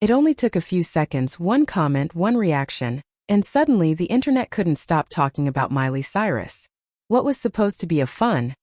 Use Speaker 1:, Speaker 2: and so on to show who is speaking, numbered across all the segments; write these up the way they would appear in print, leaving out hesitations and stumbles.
Speaker 1: It only took a few seconds, one comment, one reaction, and suddenly the internet couldn't stop talking about Miley Cyrus. What was supposed to be a fun,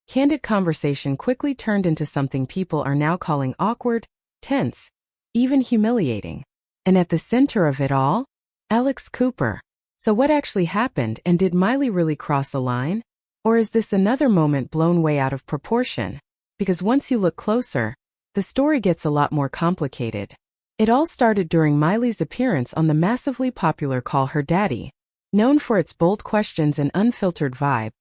Speaker 1: candid conversation quickly turned into something people are now calling awkward, tense, even humiliating. And at the center of it all, Alex Cooper. So what actually happened, and did Miley really cross a line? Or is this another moment blown way out of proportion? Because once you look closer, the story gets a lot more complicated. It all started during Miley's appearance on the massively popular Call Her Daddy. Known for its bold questions and unfiltered vibe,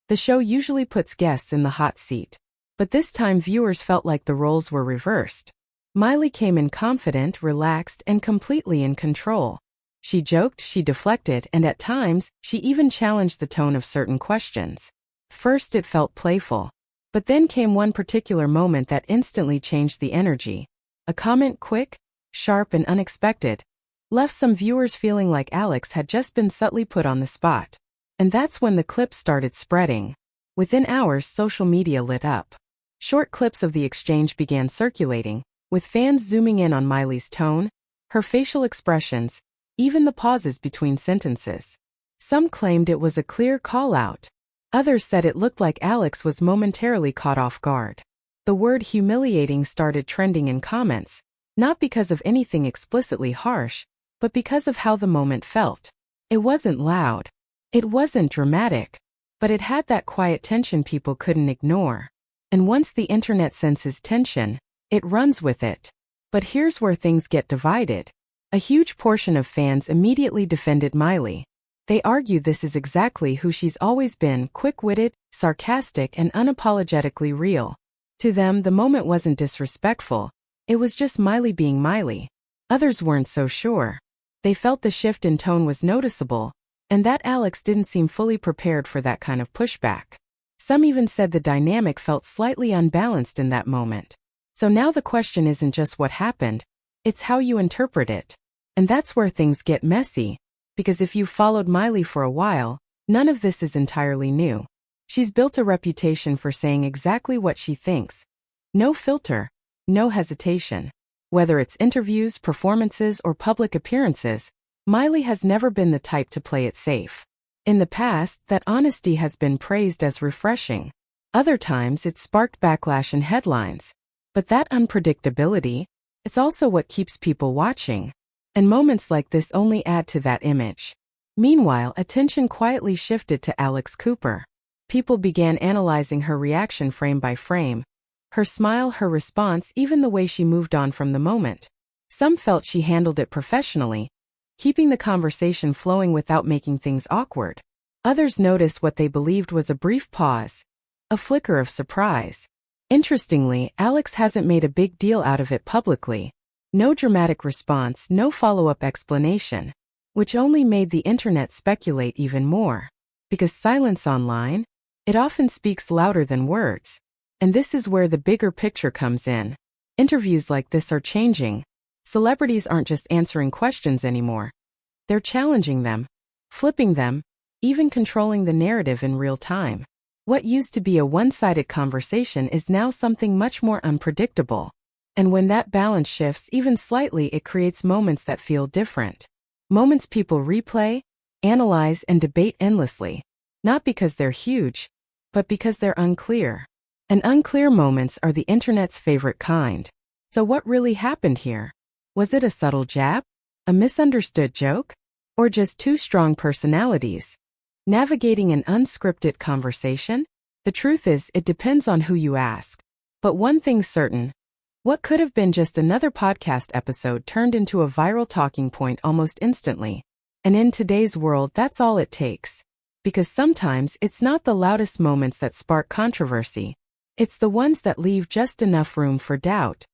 Speaker 1: the show usually puts guests in the hot seat. But this time viewers felt like the roles were reversed. Miley came in confident, relaxed, and completely in control. She joked, she deflected, and at times, she even challenged the tone of certain questions. First it felt playful. But then came one particular moment that instantly changed the energy. A comment, quick, sharp, and unexpected, left some viewers feeling like Alex had just been subtly put on the spot. And that's when the clips started spreading. Within hours, social media lit up. Short clips of the exchange began circulating, with fans zooming in on Miley's tone, her facial expressions, even the pauses between sentences. Some claimed it was a clear call-out. Others said it looked like Alex was momentarily caught off guard. The word humiliating started trending in comments, not because of anything explicitly harsh, but because of how the moment felt. It wasn't loud. It wasn't dramatic. But it had that quiet tension people couldn't ignore. And once the internet senses tension, it runs with it. But here's where things get divided. A huge portion of fans immediately defended Miley. They argue this is exactly who she's always been, quick-witted, sarcastic, and unapologetically real. To them, the moment wasn't disrespectful. It was just Miley being Miley. Others weren't so sure. They felt the shift in tone was noticeable, and that Alex didn't seem fully prepared for that kind of pushback. Some even said the dynamic felt slightly unbalanced in that moment. So now the question isn't just what happened, it's how you interpret it. And that's where things get messy, because if you've followed Miley for a while, none of this is entirely new. She's built a reputation for saying exactly what she thinks. No filter, no hesitation. Whether it's interviews, performances, or public appearances, Miley has never been the type to play it safe. In the past, that honesty has been praised as refreshing. Other times, it's sparked backlash and headlines. But that unpredictability, it's also what keeps people watching. And moments like this only add to that image. Meanwhile, attention quietly shifted to Alex Cooper. People began analyzing her reaction frame by frame. Her smile, her response, even the way she moved on from the moment. Some felt she handled it professionally, keeping the conversation flowing without making things awkward. Others noticed what they believed was a brief pause, a flicker of surprise. Interestingly, Alex hasn't made a big deal out of it publicly. No dramatic response, no follow-up explanation, which only made the internet speculate even more. Because silence online, it often speaks louder than words. And this is where the bigger picture comes in. Interviews like this are changing. Celebrities aren't just answering questions anymore. They're challenging them, flipping them, even controlling the narrative in real time. What used to be a one-sided conversation is now something much more unpredictable. And when that balance shifts even slightly, it creates moments that feel different. Moments people replay, analyze, and debate endlessly. Not because they're huge, but because they're unclear. And unclear moments are the internet's favorite kind. So what really happened here? Was it a subtle jab? A misunderstood joke? Or just two strong personalities navigating an unscripted conversation? The truth is, it depends on who you ask. But one thing's certain. What could have been just another podcast episode turned into a viral talking point almost instantly. And in today's world, that's all it takes. Because sometimes it's not the loudest moments that spark controversy. It's the ones that leave just enough room for doubt.